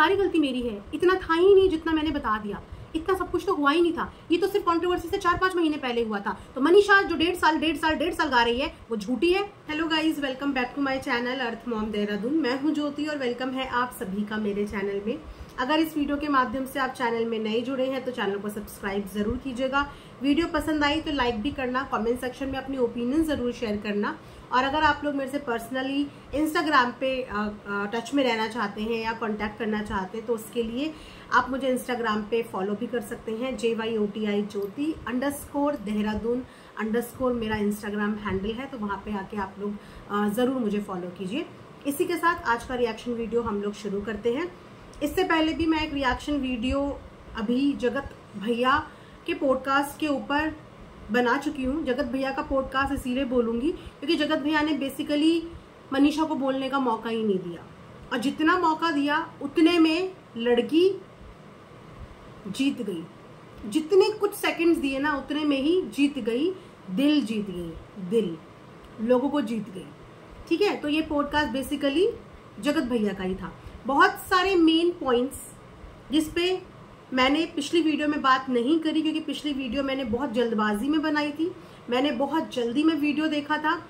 सारी गलती मेरी है, इतना था ही नहीं जितना मैंने बता दिया, इतना सब कुछ तो हुआ ही नहीं था, ये तो सिर्फ कंट्रोवर्सी से 4-5 महीने पहले हुआ था। तो मनीषा जो 1.5 साल गा रही है वो झूठी है। Hello guys, welcome back to my channel Earth Mom Dehradun. मैं हूं ज्योति और वेलकम है आप सभी का मेरे चैनल में। अगर इस वीडियो के माध्यम से आप चैनल में नए जुड़े हैं तो चैनल को सब्सक्राइब जरूर कीजिएगा। वीडियो पसंद आई तो लाइक भी करना, कमेंट सेक्शन में अपनी ओपिनियन जरूर शेयर करना। और अगर आप लोग मेरे से पर्सनली इंस्टाग्राम पे टच में रहना चाहते हैं या कांटेक्ट करना चाहते हैं तो उसके लिए आप मुझे इंस्टाग्राम पे फॉलो भी कर सकते हैं। JYOTI ज्योति _देहरादून_ मेरा इंस्टाग्राम हैंडल है, तो वहाँ पे आके आप लोग ज़रूर मुझे फॉलो कीजिए। इसी के साथ आज का रिएक्शन वीडियो हम लोग शुरू करते हैं। इससे पहले भी मैं एक रिएक्शन वीडियो अभी जगत भैया के पॉडकास्ट के ऊपर बना चुकी हूँ। जगत भैया का पॉडकास्ट इसीलिए बोलूँगी क्योंकि जगत भैया ने बेसिकली मनीषा को बोलने का मौका ही नहीं दिया, और जितना मौका दिया उतने में लड़की जीत गई। जितने कुछ सेकंड्स दिए ना उतने में ही जीत गई, दिल जीत गई, दिल लोगों को जीत गई। ठीक है, तो ये पॉडकास्ट बेसिकली जगत भैया का ही था। बहुत सारे मेन पॉइंट्स जिसपे मैंने पिछली वीडियो में बात नहीं करी क्योंकि पिछली वीडियो मैंने बहुत जल्दबाजी में बनाई थी, मैंने बहुत जल्दी में वीडियो देखा था,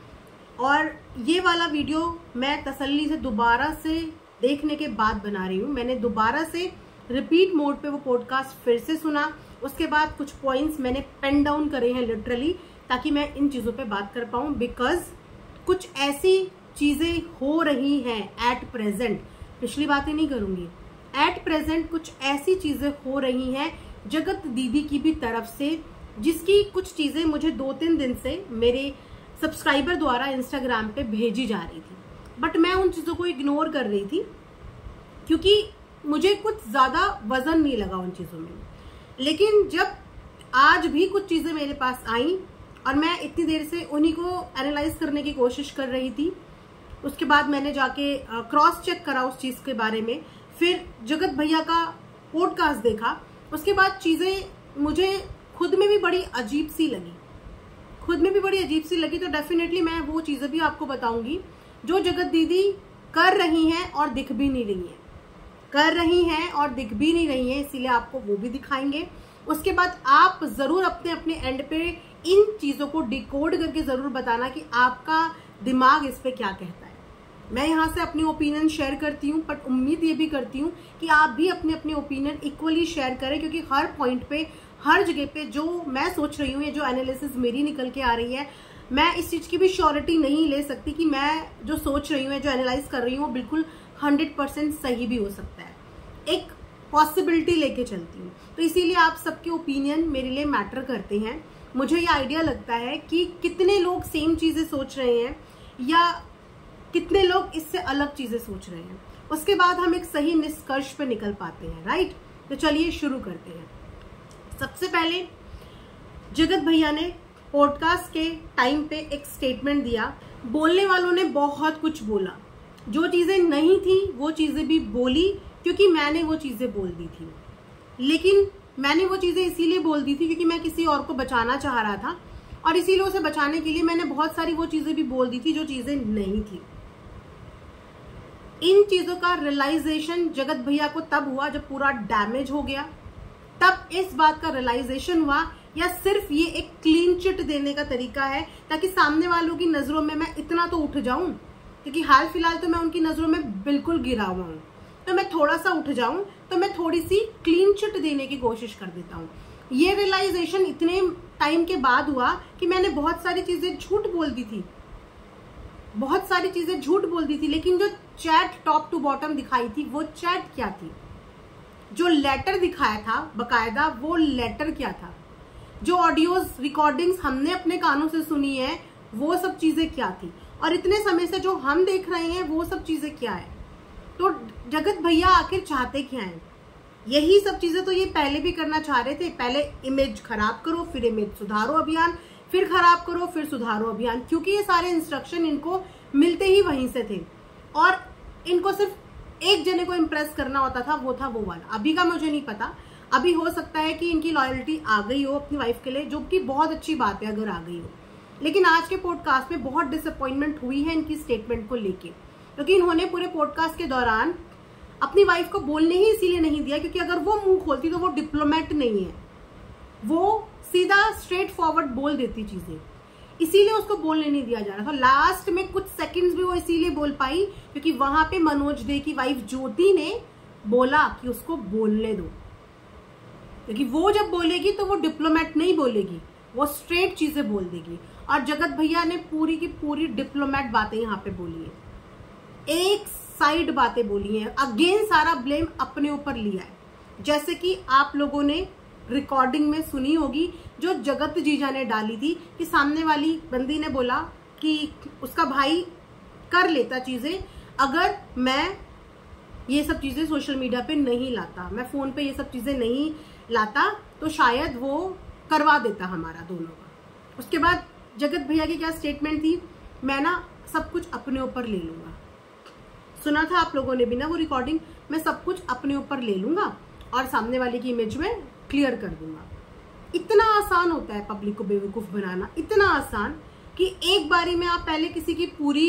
और ये वाला वीडियो मैं तसल्ली से दोबारा से देखने के बाद बना रही हूँ। मैंने दोबारा से रिपीट मोड पे वो पॉडकास्ट फिर से सुना, उसके बाद कुछ पॉइंट्स मैंने पेन डाउन करे हैं लिटरली, ताकि मैं इन चीज़ों पे बात कर पाऊँ। बिकॉज कुछ ऐसी चीज़ें हो रही हैं एट प्रेजेंट, पिछली बातें नहीं करूँगी, एट प्रेजेंट कुछ ऐसी चीज़ें हो रही हैं जगत दीदी की भी तरफ से, जिसकी कुछ चीज़ें मुझे 2-3 दिन से मेरे सब्सक्राइबर द्वारा इंस्टाग्राम पे भेजी जा रही थी, बट मैं उन चीज़ों को इग्नोर कर रही थी क्योंकि मुझे कुछ ज़्यादा वजन नहीं लगा उन चीज़ों में। लेकिन जब आज भी कुछ चीज़ें मेरे पास आई और मैं इतनी देर से उन्हीं को एनालाइज करने की कोशिश कर रही थी, उसके बाद मैंने जाके क्रॉस चेक करा उस चीज़ के बारे में, फिर जगत भैया का पॉडकास्ट देखा, उसके बाद चीज़ें मुझे खुद में भी बड़ी अजीब सी लगी। तो डेफिनेटली मैं वो चीज़ें भी आपको बताऊंगी जो जगत दीदी कर रही हैं और दिख भी नहीं रही हैं, इसीलिए आपको वो भी दिखाएंगे। उसके बाद आप जरूर अपने अपने एंड पे इन चीज़ों को डिकोड करके जरूर बताना कि आपका दिमाग इस पे क्या कहता है। मैं यहाँ से अपनी ओपिनियन शेयर करती हूँ, बट उम्मीद ये भी करती हूँ कि आप भी अपने अपने ओपिनियन इक्वली शेयर करें, क्योंकि हर पॉइंट पे, हर जगह पे जो मैं सोच रही हूँ या जो एनालिसिस मेरी निकल के आ रही है, मैं इस चीज़ की भी श्योरिटी नहीं ले सकती कि मैं जो सोच रही हूँ या जो एनालाइज कर रही हूँ वो बिल्कुल 100% सही भी हो सकता है। एक पॉसिबिलिटी लेके चलती हूँ, तो इसीलिए आप सबके ओपिनियन मेरे लिए मैटर करते हैं। मुझे ये आइडिया लगता है कि कितने लोग सेम चीज़ें सोच रहे हैं या कितने लोग इससे अलग चीज़ें सोच रहे हैं, उसके बाद हम एक सही निष्कर्ष पे निकल पाते हैं, राइट। तो चलिए शुरू करते हैं। सबसे पहले जगत भैया ने पॉडकास्ट के टाइम पे एक स्टेटमेंट दिया। बोलने वालों ने बहुत कुछ बोला, जो चीज़ें नहीं थी वो चीज़ें भी बोली क्योंकि मैंने वो चीज़ें बोल दी थी। लेकिन मैंने वो चीज़ें इसीलिए बोल दी थी क्योंकि मैं किसी और को बचाना चाह रहा था, और इसीलिए उसे बचाने के लिए मैंने बहुत सारी वो चीज़ें भी बोल दी थी जो चीज़ें नहीं थी। इन चीज़ों का रियलाइजेशन जगत भैया को तब हुआ जब पूरा डैमेज हो गया, तब इस बात का रियलाइजेशन हुआ, या सिर्फ ये एक क्लीन चिट देने का तरीका है ताकि सामने वालों की नज़रों में मैं इतना तो उठ जाऊं, क्योंकि हाल फिलहाल तो मैं उनकी नज़रों में बिल्कुल गिरा हुआ हूं, तो मैं थोड़ा सा उठ जाऊं तो मैं थोड़ी सी क्लीन चिट देने की कोशिश कर देता हूं। ये रियलाइजेशन इतने टाइम के बाद हुआ कि मैंने बहुत सारी चीज़ें झूठ बोल दी थी, लेकिन जो चैट टॉप टू बॉटम दिखाई थी वो चैट क्या थी, जो लेटर दिखाया था बकायदा वो लेटर क्या था, जो ऑडियोज रिकॉर्डिंग्स हमने अपने कानों से सुनी है वो सब चीजें क्या थी, और इतने समय से जो हम देख रहे हैं वो सब चीजें क्या है। तो जगत भैया आखिर चाहते क्या है? यही सब चीजें तो ये पहले भी करना चाह रहे थे। पहले इमेज खराब करो, फिर इमेज सुधारो अभियान, फिर खराब करो, फिर सुधारो अभियान, क्योंकि ये सारे इंस्ट्रक्शन इनको मिलते ही वहीं से थे, और इनको सिर्फ एक जने को इम्प्रेस करना होता था, वो था वो वाला। अभी का मुझे नहीं पता, अभी हो सकता है कि इनकी लॉयल्टी आ गई हो अपनी वाइफ के लिए, जो कि बहुत अच्छी बात है अगर आ गई हो। लेकिन आज के पॉडकास्ट में बहुत डिसअपॉइंटमेंट हुई है इनकी स्टेटमेंट को लेके, क्योंकि इन्होंने पूरे पॉडकास्ट के दौरान अपनी वाइफ को बोलने ही इसीलिए नहीं दिया क्योंकि अगर वो मुंह खोलती तो वो डिप्लोमेट नहीं है, वो सीधा स्ट्रेट फॉरवर्ड बोल देती चीजें, इसीलिए उसको बोलने नहीं दिया जा रहा था। लास्ट में कुछ सेकंड्स भी वो इसीलिए बोल पाई क्योंकि वहां पे मनोज दे की वाइफ ज्योति ने बोला कि उसको बोलने दो, क्योंकि वो जब बोलेगी तो वो डिप्लोमेट नहीं बोलेगी, वो स्ट्रेट चीजें बोल देगी। और जगत भैया ने पूरी की पूरी डिप्लोमेट बातें यहाँ पे बोली है, एक साइड बातें बोली हैं, अगेन सारा ब्लेम अपने ऊपर लिया है। जैसे कि आप लोगों ने रिकॉर्डिंग में सुनी होगी जो जगत जीजा ने डाली थी कि सामने वाली बंदी ने बोला कि उसका भाई कर लेता चीजें अगर मैं ये सब चीजें सोशल मीडिया पे नहीं लाता, मैं फोन पे ये सब चीजें नहीं लाता तो शायद वो करवा देता हमारा दोनों का। उसके बाद जगत भैया की क्या स्टेटमेंट थी, मैं ना सब कुछ अपने ऊपर ले लूंगा। सुना था आप लोगों ने भी ना वो रिकॉर्डिंग, मैं सब कुछ अपने ऊपर ले लूंगा और सामने वाले की इमेज में क्लियर कर दूंगा। इतना आसान होता है पब्लिक को बेवकूफ बनाना, इतना आसान कि एक बारी में आप पहले किसी की पूरी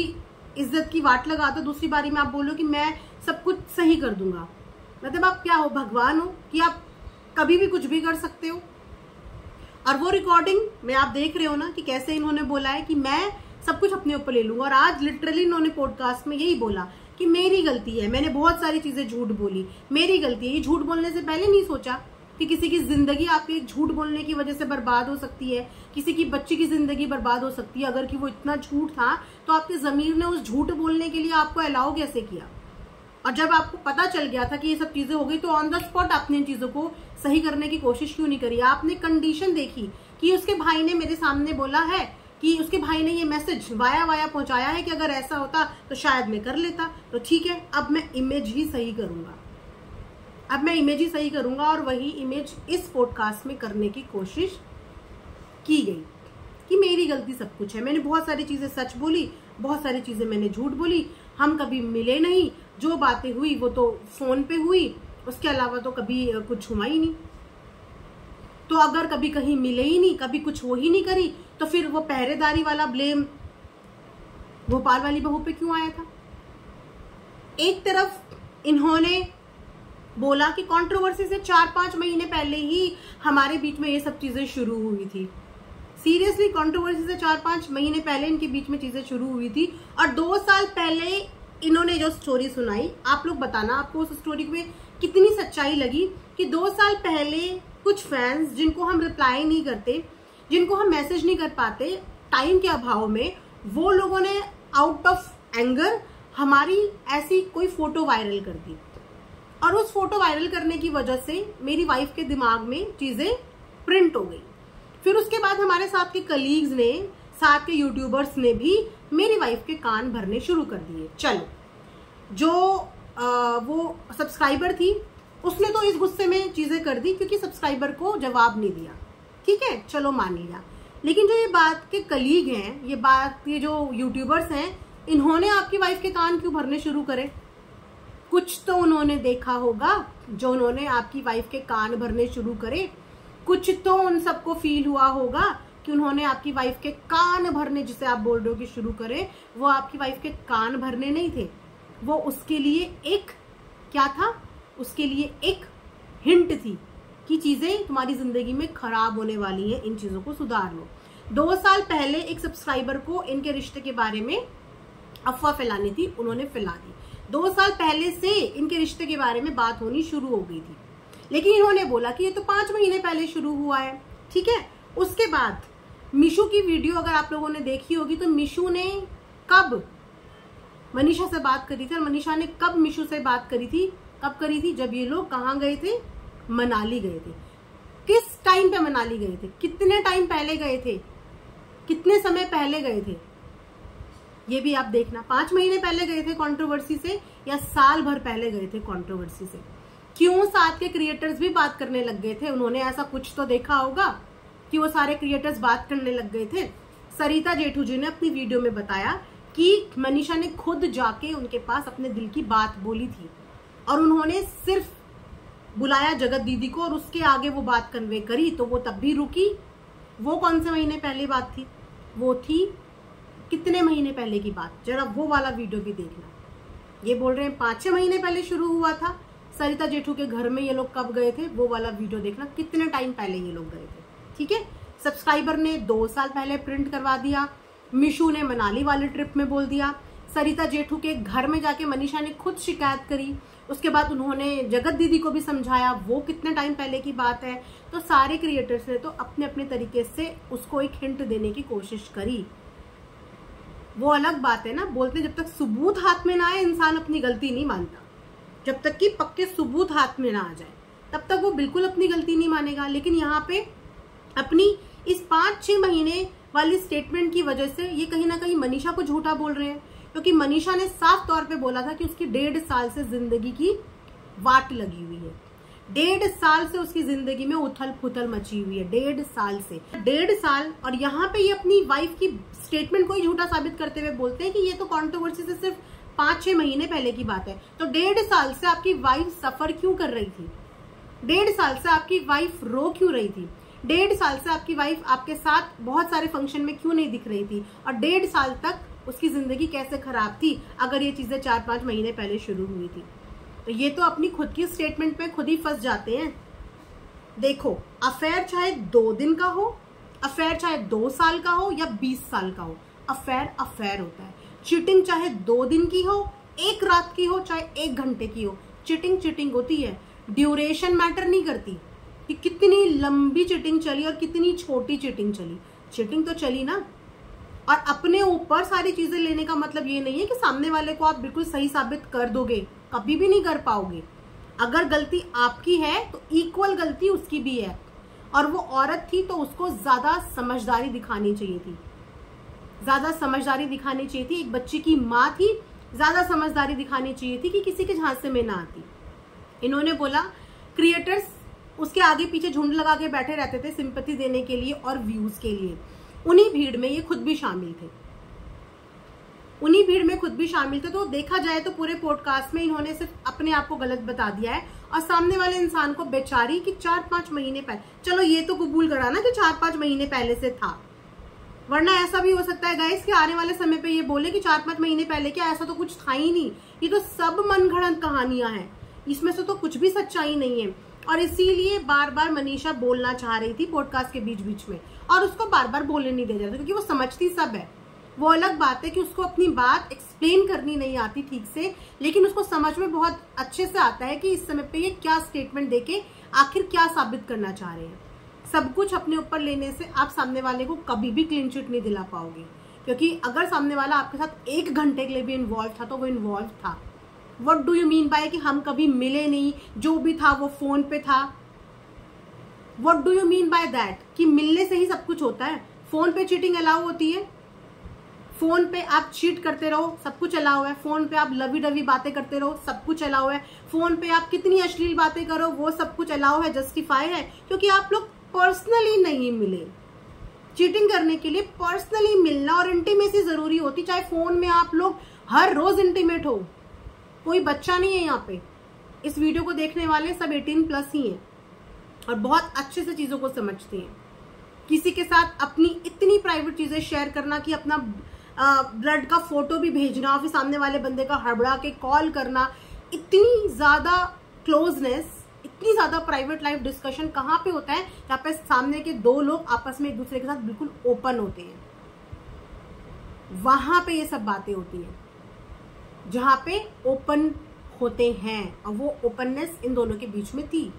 इज्जत की वाट लगा दो, दूसरी बारी में आप बोलो कि मैं सब कुछ सही कर दूंगा। मतलब आप क्या हो, भगवान हो कि आप कभी भी कुछ भी कर सकते हो। और वो रिकॉर्डिंग में आप देख रहे हो ना कि कैसे इन्होंने बोला है कि मैं सब कुछ अपने ऊपर ले लूंगा। और आज लिटरली इन्होंने पॉडकास्ट में यही बोला कि मेरी गलती है, मैंने बहुत सारी चीजें झूठ बोली, मेरी गलती है। ये झूठ बोलने से पहले नहीं सोचा कि किसी की जिंदगी आपके झूठ बोलने की वजह से बर्बाद हो सकती है, किसी की बच्ची की जिंदगी बर्बाद हो सकती है। अगर कि वो इतना झूठ था तो आपके ज़मीर ने उस झूठ बोलने के लिए आपको अलाउ कैसे किया। और जब आपको पता चल गया था कि ये सब चीजें हो गई तो ऑन द स्पॉट आपने इन चीजों को सही करने की कोशिश क्यों नहीं करी। आपने कंडीशन देखी कि उसके भाई ने मेरे सामने बोला है कि उसके भाई ने ये मैसेज वाया पहुंचाया है कि अगर ऐसा होता तो शायद मैं कर लेता, तो ठीक है अब मैं इमेज ही सही करूंगा, अब मैं इमेज ही सही करूंगा। और वही इमेज इस पॉडकास्ट में करने की कोशिश की गई कि मेरी गलती सब कुछ है, मैंने बहुत सारी चीजें सच बोली, बहुत सारी चीजें मैंने झूठ बोली, हम कभी मिले नहीं, जो बातें हुई वो तो फोन पे हुई, उसके अलावा तो कभी कुछ हुआ ही नहीं। तो अगर कभी कहीं मिले ही नहीं, कभी कुछ हो ही नहीं करी, तो फिर वो पहरेदारी वाला ब्लेम भोपाल वाली बहू पे क्यों आया था। एक तरफ इन्होंने बोला कि कंट्रोवर्सी से 4-5 महीने पहले ही हमारे बीच में ये सब चीजें शुरू हुई थी। सीरियसली कंट्रोवर्सी से 4-5 महीने पहले इनके बीच में चीजें शुरू हुई थी। और 2 साल पहले इन्होंने जो स्टोरी सुनाई, आप लोग बताना आपको उस स्टोरी में कितनी सच्चाई लगी कि 2 साल पहले कुछ फैंस जिनको हम रिप्लाई नहीं करते, जिनको हम मैसेज नहीं कर पाते टाइम के अभाव में, वो लोगों ने आउट ऑफ एंगर हमारी ऐसी कोई फोटो वायरल कर दी। और उस फोटो वायरल करने की वजह से मेरी वाइफ के दिमाग में चीजें प्रिंट हो गई। फिर उसके बाद हमारे साथ के कलीग्स ने, साथ के यूट्यूबर्स ने भी मेरी वाइफ के कान भरने शुरू कर दिए। चलो, जो वो सब्सक्राइबर थी उसने तो इस गुस्से में चीजें कर दी क्योंकि सब्सक्राइबर को जवाब नहीं दिया, ठीक है, चलो मान लिया। लेकिन जो ये बात के कलीग हैं, ये जो यूट्यूबर्स हैं, इन्होंने आपकी वाइफ के कान क्यों भरने शुरू करे। कुछ तो उन्होंने देखा होगा जो उन्होंने आपकी वाइफ के कान भरने शुरू करे, कुछ तो उन सबको फील हुआ होगा कि उन्होंने आपकी वाइफ के कान भरने, जिसे आप बोल रहे हो कि शुरू करे, वो आपकी वाइफ के कान भरने नहीं थे, वो उसके लिए एक क्या था, उसके लिए एक हिंट थी कि चीजें तुम्हारी जिंदगी में खराब होने वाली है, इन चीजों को सुधार लो। 2 साल पहले एक सब्सक्राइबर को इनके रिश्ते के बारे में अफवाह फैलानी थी, उन्होंने फैला दी। 2 साल पहले से इनके रिश्ते के बारे में बात होनी शुरू हो गई थी, लेकिन इन्होंने बोला कि ये तो 5 महीने पहले शुरू हुआ है, ठीक है। उसके बाद मिशू की वीडियो अगर आप लोगों ने देखी होगी तो मिशू ने कब मनीषा से बात करी थी, और मनीषा ने कब मिशू से बात करी थी, कब करी थी, जब ये लोग कहाँ गए थे, मनाली गए थे। किस टाइम पे मनाली गए थे, कितने टाइम पहले गए थे, कितने समय पहले गए थे, ये भी आप देखना। 5 महीने पहले गए थे कंट्रोवर्सी से या साल भर पहले गए थे कंट्रोवर्सी से। क्यों साथ के क्रिएटर्स भी बात करने लग गए थे, उन्होंने ऐसा कुछ तो देखा होगा कि वो सारे क्रिएटर्स बात करने लग गए थे। सरिता जेठू जी ने अपनी वीडियो में बताया कि मनीषा ने खुद जाके उनके पास अपने दिल की बात बोली थी, और उन्होंने सिर्फ बुलाया जगत दीदी को और उसके आगे वो बात कन्वे करी, तो वो तब भी रुकी। वो कौन से महीने पहले बात थी, वो थी कितने महीने पहले की बात, जरा वो वाला वीडियो भी देखना। ये बोल रहे हैं 5-6 महीने पहले शुरू हुआ था। सरिता जेठू के घर में ये लोग कब गए थे, वो वाला वीडियो देखना, कितने टाइम पहले ये लोग गए थे। ठीक है, सब्सक्राइबर ने 2 साल पहले प्रिंट करवा दिया, मिशू ने मनाली वाले ट्रिप में बोल दिया, सरिता जेठू के घर में जाके मनीषा ने खुद शिकायत करी, उसके बाद उन्होंने जगत दीदी को भी समझाया, वो कितने टाइम पहले की बात है। तो सारे क्रिएटर्स ने तो अपने अपने तरीके से उसको एक हिंट देने की कोशिश करी। वो अलग बात है ना, बोलते जब तक सबूत हाथ में ना आए इंसान अपनी गलती नहीं मानता। जब तक कि पक्के सबूत हाथ में ना आ जाए तब तक वो बिल्कुल अपनी गलती नहीं मानेगा। लेकिन यहाँ पे अपनी इस 5-6 महीने वाली स्टेटमेंट की वजह से ये कहीं ना कहीं मनीषा को झूठा बोल रहे हैं, क्योंकि मनीषा ने साफ तौर पे बोला था कि उसकी 1.5 साल से जिंदगी की वाट लगी हुई है। 1.5 साल से उसकी जिंदगी में उथल पुथल मची हुई है, 1.5 साल से 1.5 साल। और यहाँ पे ये अपनी वाइफ की स्टेटमेंट को ही झूठा साबित करते हुए बोलते हैं कि ये तो कंट्रोवर्सी से सिर्फ 5-6 महीने पहले की बात है। तो 1.5 साल से आपकी वाइफ सफर क्यों कर रही थी? 1.5 साल से आपकी वाइफ रो क्यों रही थी? 1.5 साल से आपकी वाइफ आपके साथ बहुत सारे फंक्शन में क्यों नहीं दिख रही थी? और 1.5 साल तक उसकी जिंदगी कैसे खराब थी अगर ये चीजें 4-5 महीने पहले शुरू हुई थी? तो ये तो अपनी खुद की स्टेटमेंट पे खुद ही फंस जाते हैं। देखो, अफेयर चाहे 2 दिन का हो, अफेयर चाहे 2 साल का हो या 20 साल का हो, अफेयर अफेयर होता है। चीटिंग चाहे 2 दिन की हो, 1 रात की हो, चाहे 1 घंटे की हो, चीटिंग चीटिंग होती है। ड्यूरेशन मैटर नहीं करती कि कितनी लंबी चीटिंग चली और कितनी छोटी चीटिंग चली, चीटिंग तो चली ना। और अपने ऊपर सारी चीजें लेने का मतलब ये नहीं है कि सामने वाले को आप बिल्कुल सही साबित कर दोगे, कभी भी नहीं कर पाओगे। अगर गलती आपकी है तो इक्वल गलती उसकी भी है, और वो औरत थी तो उसको ज्यादा समझदारी दिखानी चाहिए थी, ज्यादा समझदारी दिखानी चाहिए थी। एक बच्चे की माँ थी, ज्यादा समझदारी दिखानी चाहिए थी कि किसी के झांसे में ना आती। इन्होंने बोला क्रिएटर्स उसके आगे पीछे झुंड लगा के बैठे रहते थे सिंपैथी देने के लिए और व्यूज के लिए। उन्हीं भीड़ में ये खुद भी शामिल थे, उन्हीं भीड़ में खुद भी शामिल थे। तो देखा जाए तो पूरे पॉडकास्ट में इन्होंने सिर्फ अपने आप को गलत बता दिया है और सामने वाले इंसान को बेचारी कि 4-5 महीने पहले, चलो ये तो कबूल करा ना कि 4-5 महीने पहले से था, वरना ऐसा भी हो सकता है गाइस कि आने वाले समय पे ये बोले कि 4-5 महीने पहले क्या, ऐसा तो कुछ था ही नहीं, ये तो सब मनगढ़ंत कहानियां हैं, इसमें से तो कुछ भी सच्चाई नहीं है। और इसीलिए बार बार मनीषा बोलना चाह रही थी पॉडकास्ट के बीच बीच में, और उसको बार बार बोलने नहीं दे रहा था क्योंकि वो समझती सब है। वो अलग बात है कि उसको अपनी बात एक्सप्लेन करनी नहीं आती ठीक से, लेकिन उसको समझ में बहुत अच्छे से आता है कि इस समय पे ये क्या स्टेटमेंट देके आखिर क्या साबित करना चाह रहे हैं। सब कुछ अपने ऊपर लेने से आप सामने वाले को कभी भी क्लीन चिट नहीं दिला पाओगे, क्योंकि अगर सामने वाला आपके साथ 1 घंटे के लिए भी इन्वॉल्व था तो वो इन्वॉल्व था। What do you mean by कि हम कभी मिले नहीं, जो भी था वो फोन पे था? What do you mean by that कि मिलने से ही सब कुछ होता है? फोन पे चीटिंग अलाउ होती है? फोन पे आप चीट करते रहो, सब कुछ अलाउ है। फोन पे आप लवी डवी बातें करते रहो, सब कुछ अलाउ है। फोन पे आप कितनी अश्लील बातें करो, वो सब कुछ अलाउ है, जस्टिफाई है, क्योंकि आप लोग पर्सनली नहीं मिले। चीटिंग करने के लिए पर्सनली मिलना और इंटीमेसी जरूरी होती, चाहे फोन में आप लोग हर रोज इंटीमेट हो। कोई बच्चा नहीं है यहाँ पे, इस वीडियो को देखने वाले सब 18+ ही हैं और बहुत अच्छे से चीजों को समझते हैं। किसी के साथ अपनी इतनी प्राइवेट चीजें शेयर करना कि अपना ब्लड का फोटो भी भेजना, फिर सामने वाले बंदे का हड़बड़ा के कॉल करना, इतनी ज्यादा क्लोजनेस, इतनी ज्यादा प्राइवेट लाइफ डिस्कशन कहाँ पे होता है? जहाँ पे सामने के 2 लोग आपस में एक दूसरे के साथ बिल्कुल ओपन होते हैं, वहां पे ये सब बातें होती हैं, जहां पे ओपन होते हैं। और वो ओपननेस इन दोनों के बीच में थी।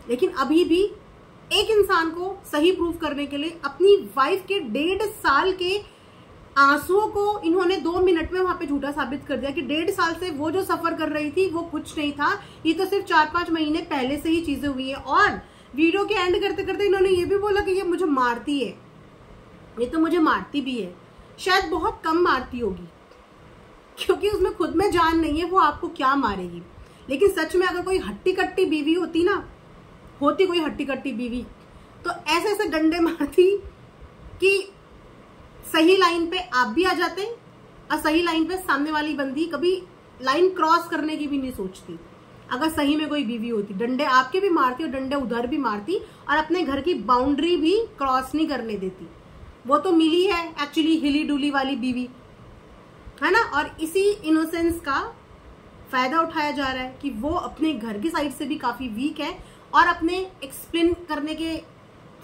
लेकिन अभी भी एक इंसान को सही प्रूव करने के लिए अपनी वाइफ के 1.5 साल के आंसुओं को इन्होंने 2 मिनट में वहां पे झूठा साबित कर दिया कि 1.5 साल से वो जो सफर कर रही थी वो कुछ नहीं था, ये तो सिर्फ 4-5 महीने पहले से ही चीजें हुई है। और वीडियो के एंड करते करते इन्होंने ये भी बोला कि ये मुझे मारती है, ये तो मुझे मारती भी है। शायद बहुत कम मारती होगी क्योंकि उसमें खुद में जान नहीं है, वो आपको क्या मारेगी। लेकिन सच में अगर कोई हट्टी कट्टी बीवी होती ना, होती कोई हट्टी कट्टी बीवी, तो ऐसे ऐसे डंडे मारती कि सही लाइन पे आप भी आ जाते और सही लाइन पे सामने वाली बंदी कभी लाइन क्रॉस करने की भी नहीं सोचती। अगर सही में कोई बीवी होती, डंडे आपके भी मारती और डंडे उधर भी मारती और अपने घर की बाउंड्री भी क्रॉस नहीं करने देती। वो तो मिली है एक्चुअली हिली डुली वाली बीवी, है ना। और इसी इनोसेंस का फायदा उठाया जा रहा है कि वो अपने घर की साइड से भी काफी वीक है और अपने एक्सप्लेन करने के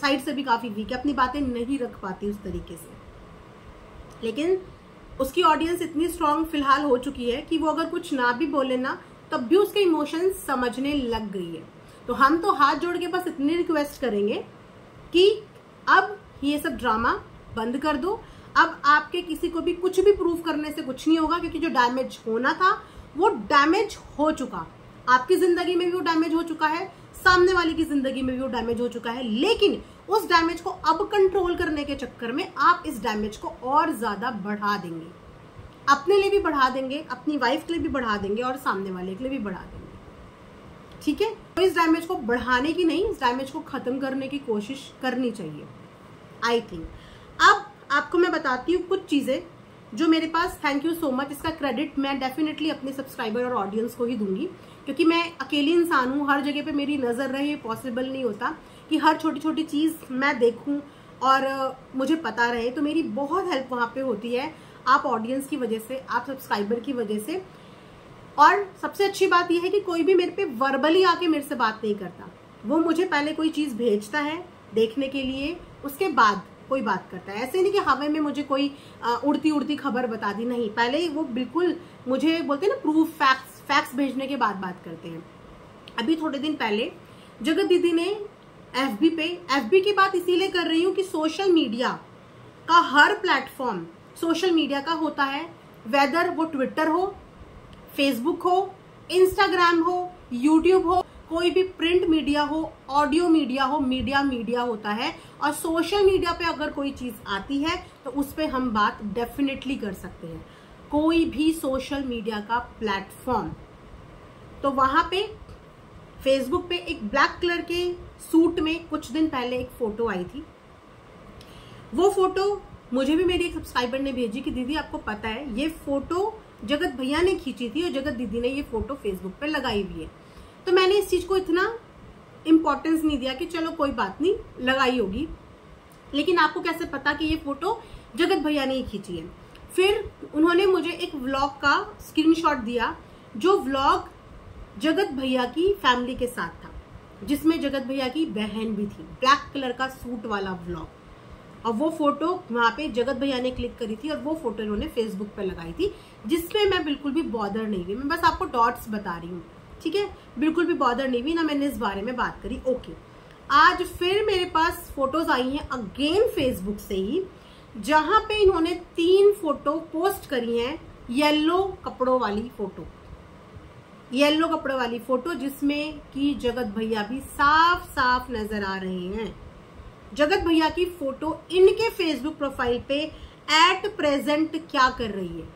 साइड से भी काफी वीक है, अपनी बातें नहीं रख पाती उस तरीके से। लेकिन उसकी ऑडियंस इतनी स्ट्रांग फिलहाल हो चुकी है कि वो अगर कुछ ना भी बोले ना, तब भी उसके इमोशंस समझने लग गई है। तो हम तो हाथ जोड़ के बस इतनी रिक्वेस्ट करेंगे कि अब ये सब ड्रामा बंद कर दो। अब आपके किसी को भी कुछ भी प्रूव करने से कुछ नहीं होगा, क्योंकि जो डैमेज होना था वो डैमेज हो चुका। आपकी जिंदगी में भी वो डैमेज हो चुका है, सामने वाले की जिंदगी में भी वो डैमेज हो चुका है। लेकिन उस डैमेज को अब कंट्रोल करने के चक्कर में आप इस डैमेज को और ज्यादा बढ़ा देंगे, अपने लिए भी बढ़ा देंगे, अपनी वाइफ के लिए भी बढ़ा देंगे और सामने वाले के लिए भी बढ़ा देंगे। ठीक है, तो इस डैमेज को बढ़ाने की नहीं, इस डैमेज को खत्म करने की कोशिश करनी चाहिए आई थिंक। अब आपको मैं बताती हूँ कुछ चीजें जो मेरे पास, थैंक यू सो मच, इसका क्रेडिट मैं डेफिनेटली अपने सब्सक्राइबर और ऑडियंस को ही दूंगी, क्योंकि मैं अकेली इंसान हूँ, हर जगह पे मेरी नजर रहे, पॉसिबल नहीं होता कि हर छोटी छोटी चीज मैं देखूं और मुझे पता रहे। तो मेरी बहुत हेल्प वहां पे होती है, आप ऑडियंस की वजह से, आप सब्सक्राइबर की वजह से। और सबसे अच्छी बात यह है कि कोई भी मेरे पे वर्बली आके मेरे से बात नहीं करता, वो मुझे पहले कोई चीज भेजता है देखने के लिए, उसके बाद कोई बात करता है। ऐसे नहीं कि हवा में मुझे कोई उड़ती उड़ती खबर बता दी, नहीं, पहले वो बिल्कुल मुझे बोलते हैं ना प्रूफ, फैक्ट्स भेजने के बाद बात करते हैं। अभी थोड़े दिन पहले जगत दीदी ने एफबी की बात इसीलिए कर रही हूँ कि सोशल मीडिया का हर प्लेटफॉर्म सोशल मीडिया का होता है, वेदर वो ट्विटर हो, फेसबुक हो, इंस्टाग्राम हो, यूट्यूब हो, कोई भी प्रिंट मीडिया हो, ऑडियो मीडिया हो, मीडिया होता है। और सोशल मीडिया पे अगर कोई चीज आती है तो उस पे हम बात डेफिनेटली कर सकते हैं, कोई भी सोशल मीडिया का प्लेटफॉर्म। तो वहां पे फेसबुक पे एक ब्लैक कलर के सूट में कुछ दिन पहले एक फोटो आई थी। वो फोटो मुझे भी मेरी एक सब्सक्राइबर ने भेजी कि दीदी आपको पता है ये फोटो जगत भैया ने खींची थी और जगत दीदी ने ये फोटो फेसबुक पे लगाई हुई है। तो मैंने इस चीज को इतना इंपॉर्टेंस नहीं दिया कि चलो कोई बात नहीं, लगाई होगी, लेकिन आपको कैसे पता कि ये फोटो जगत भैया ने ही खींची है। फिर उन्होंने मुझे एक व्लॉग का स्क्रीनशॉट दिया, जो व्लॉग जगत भैया की फैमिली के साथ था, जिसमें जगत भैया की बहन भी थी, ब्लैक कलर का सूट वाला व्लॉग। और वो फोटो वहां पे जगत भैया ने क्लिक करी थी और वो फोटो इन्होंने फेसबुक पे लगाई थी, जिसमें मैं बिल्कुल भी बॉदर नहीं हुई। मैं बस आपको डॉट्स बता रही हूँ, ठीक है, बिल्कुल भी बॉदर नहीं हुई, ना मैंने इस बारे में बात करी। ओके, आज फिर मेरे पास फोटोज आई हैं अगेन फेसबुक से ही, जहां पे इन्होंने 3 फोटो पोस्ट करी हैं, येलो कपड़ों वाली फोटो, जिसमें कि जगत भैया भी साफ साफ नजर आ रहे हैं। जगत भैया की फोटो इनके फेसबुक प्रोफाइल पे एट प्रेजेंट क्या कर रही है,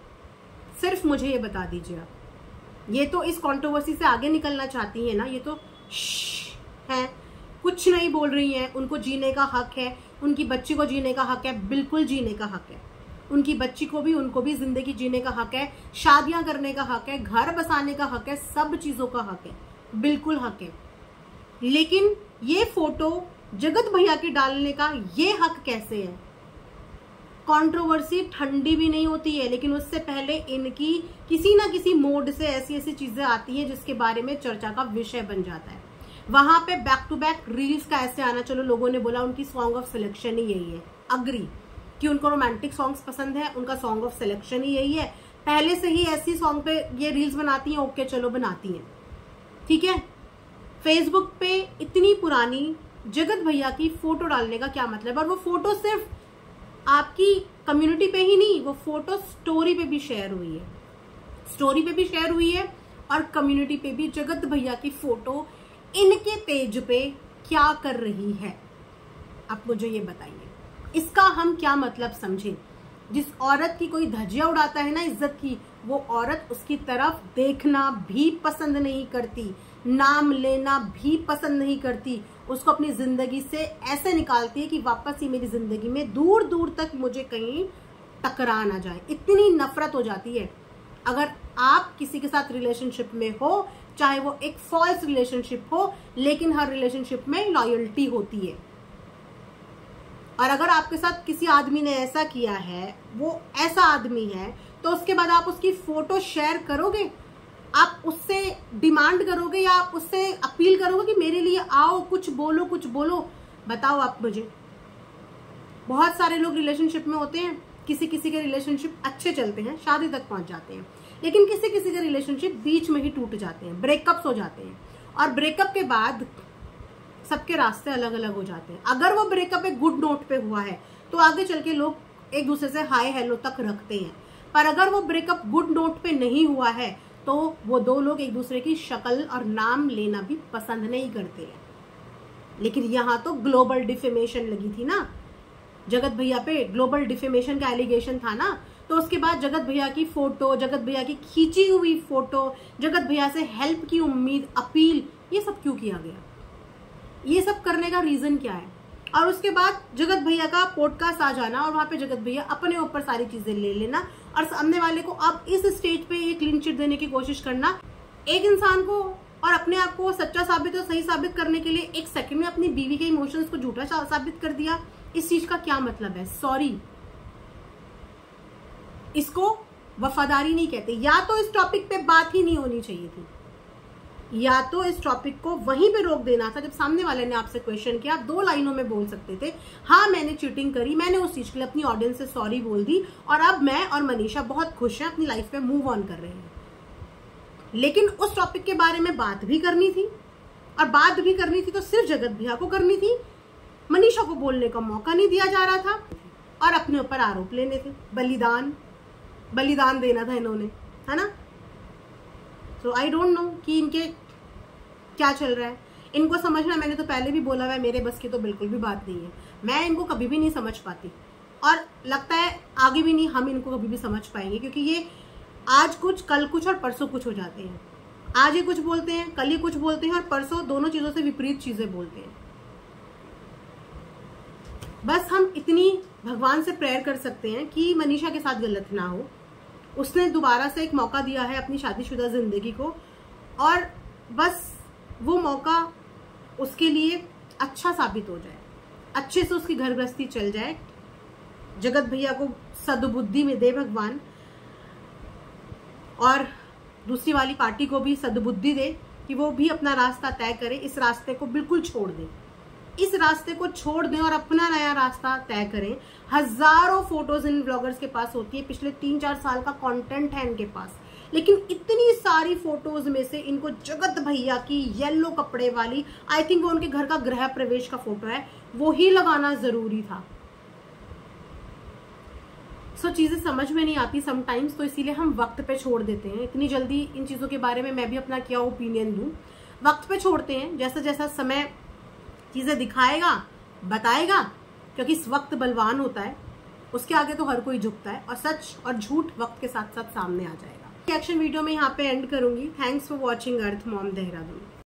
सिर्फ मुझे ये बता दीजिए आप। ये तो इस कंट्रोवर्सी से आगे निकलना चाहती है ना, ये तो है, कुछ नहीं बोल रही हैं। उनको जीने का हक है, उनकी बच्ची को जीने का हक है, बिल्कुल जीने का हक है। उनकी बच्ची को भी, उनको भी जिंदगी जीने का हक है, शादियां करने का हक है, घर बसाने का हक है, सब चीजों का हक है, बिल्कुल हक है। लेकिन ये फोटो जगत भैया की डालने का ये हक कैसे है? कंट्रोवर्सी ठंडी भी नहीं होती है, लेकिन उससे पहले इनकी किसी ना किसी मोड से ऐसी ऐसी चीजें आती हैं जिसके बारे में चर्चा का विषय बन जाता है। वहां पे बैक टू बैक रील्स का ऐसे आना, चलो लोगों ने बोला उनकी सॉन्ग ऑफ सिलेक्शन ही यही है, अग्री कि उनको रोमांटिक सॉन्ग्स पसंद है, उनका सॉन्ग ऑफ सिलेक्शन ही यही है, पहले से ही ऐसी सॉन्ग पे ये रील्स बनाती हैं, ओके चलो बनाती हैं, ठीक है। फेसबुक पे इतनी पुरानी जगत भैया की फोटो डालने का क्या मतलब? और वो फोटो सिर्फ आपकी कम्युनिटी पे ही नहीं, वो फोटो स्टोरी पे भी शेयर हुई है, और कम्युनिटी पे भी जगत भैया की फोटो इनके पेज पे क्या कर रही है, आप मुझे ये बताइए। इसका हम क्या मतलब समझें? जिस औरत की कोई धज्जियां उड़ाता है ना इज्जत की, वो औरत उसकी तरफ देखना भी पसंद नहीं करती, नाम लेना भी पसंद नहीं करती, उसको अपनी जिंदगी से ऐसे निकालती है कि वापस ही मेरी जिंदगी में दूर दूर तक मुझे कहीं टकरा ना जाए, इतनी नफरत हो जाती है। अगर आप किसी के साथ रिलेशनशिप में हो, चाहे वो एक फॉल्स रिलेशनशिप हो, लेकिन हर रिलेशनशिप में लॉयल्टी होती है। और अगर आपके साथ किसी आदमी ने ऐसा किया है, वो ऐसा आदमी है तो उसके बाद आप उसकी फोटो शेयर करोगे, आप उससे डिमांड करोगे या आप उससे अपील करोगे कि मेरे लिए आओ, कुछ बोलो कुछ बोलो? बताओ आप मुझे। बहुत सारे लोग रिलेशनशिप में होते हैं, किसी किसी के रिलेशनशिप अच्छे चलते हैं, शादी तक पहुंच जाते हैं, लेकिन किसी किसी के रिलेशनशिप बीच में ही टूट जाते हैं, ब्रेकअप्स हो जाते हैं, और ब्रेकअप के बाद सबके रास्ते अलग अलग हो जाते हैं। अगर वो ब्रेकअप एक गुड नोट पे हुआ है तो आगे चल के लोग एक दूसरे से हाय हेलो तक रखते हैं, पर अगर वो ब्रेकअप गुड नोट पे नहीं हुआ है तो वो दो लोग एक दूसरे की शक्ल और नाम लेना भी पसंद नहीं करते हैं। लेकिन यहाँ तो ग्लोबल डिफेमेशन लगी थी ना, जगत भैया पे ग्लोबल डिफेमेशन का एलिगेशन था ना, तो उसके बाद जगत भैया की फोटो, जगत भैया की खींची हुई फोटो, जगत भैया से हेल्प की उम्मीद, अपील, ये सब क्यों किया गया? ये सब करने का रीजन क्या है? और उसके बाद जगत भैया का पॉडकास्ट आ जाना और वहां पे जगत भैया अपने ऊपर सारी चीजें ले लेना और सामने वाले को अब इस स्टेज पे ये क्लीन चिट देने की कोशिश करना। एक इंसान को और अपने आप को सच्चा साबित और सही साबित करने के लिए एक सेकंड में अपनी बीवी के इमोशंस को झूठा साबित कर दिया। इस चीज का क्या मतलब है? सॉरी, इसको वफादारी नहीं कहते। या तो इस टॉपिक पे बात ही नहीं होनी चाहिए थी, या तो इस टॉपिक को वहीं पे रोक देना था। जब सामने वाले ने आपसे क्वेश्चन किया, आप 2 लाइनों में बोल सकते थे, हाँ मैंने चीटिंग करी, मैंने उस चीज के लिए अपनी ऑडियंस से सॉरी बोल दी और अब मैं और मनीषा बहुत खुश हैं, अपनी लाइफ में मूव ऑन कर रहे हैं। लेकिन उस टॉपिक के बारे में बात भी करनी थी, और बात भी करनी थी तो सिर्फ जगत भैया को करनी थी, मनीषा को बोलने का मौका नहीं दिया जा रहा था और अपने ऊपर आरोप लेने थे। बलिदान देना था इन्होंने, है ना। तो आई डोंट नो कि इनके क्या चल रहा है, इनको समझना, मैंने तो पहले भी बोला हुआ है, मेरे बस की तो बिल्कुल भी बात नहीं है। मैं इनको कभी भी नहीं समझ पाती और लगता है आगे भी नहीं हम इनको कभी भी समझ पाएंगे, क्योंकि ये आज कुछ कल कुछ और परसों कुछ हो जाते हैं। आज ये कुछ बोलते हैं, कल ये कुछ बोलते हैं और परसों दोनों चीजों से विपरीत चीजें बोलते हैं। बस हम इतनी भगवान से प्रेयर कर सकते हैं कि मनीषा के साथ गलत ना हो। उसने दोबारा से एक मौका दिया है अपनी शादीशुदा जिंदगी को, और बस वो मौका उसके लिए अच्छा साबित हो जाए, अच्छे से उसकी घर गृहस्थी चल जाए। जगत भैया को सद्बुद्धि में दे भगवान, और दूसरी वाली पार्टी को भी सद्बुद्धि दे कि वो भी अपना रास्ता तय करे, इस रास्ते को बिल्कुल छोड़ दें, इस रास्ते को छोड़ दें और अपना नया रास्ता तय करें। हजारों फोटोज इन ब्लॉगर्स के पास होती है, पिछले 3-4 साल का कंटेंट है इनके पास, लेकिन इतनी सारी फोटोज में से इनको जगत भैया की येलो कपड़े वाली, आई थिंक वो उनके घर का गृह प्रवेश का फोटो है, वो ही लगाना जरूरी था। सो चीजें समझ में नहीं आती समटाइम्स, तो इसीलिए हम वक्त पे छोड़ देते हैं। इतनी जल्दी इन चीजों के बारे में मैं भी अपना क्या ओपिनियन दूं, वक्त पे छोड़ते हैं। जैसा जैसा समय चीजें दिखाएगा, बताएगा, क्योंकि इस वक्त बलवान होता है, उसके आगे तो हर कोई झुकता है, और सच और झूठ वक्त के साथ साथ सामने आ जाएगा। रिएक्शन वीडियो में यहाँ पे एंड करूंगी। Thanks for watching earth Mom Dehradun.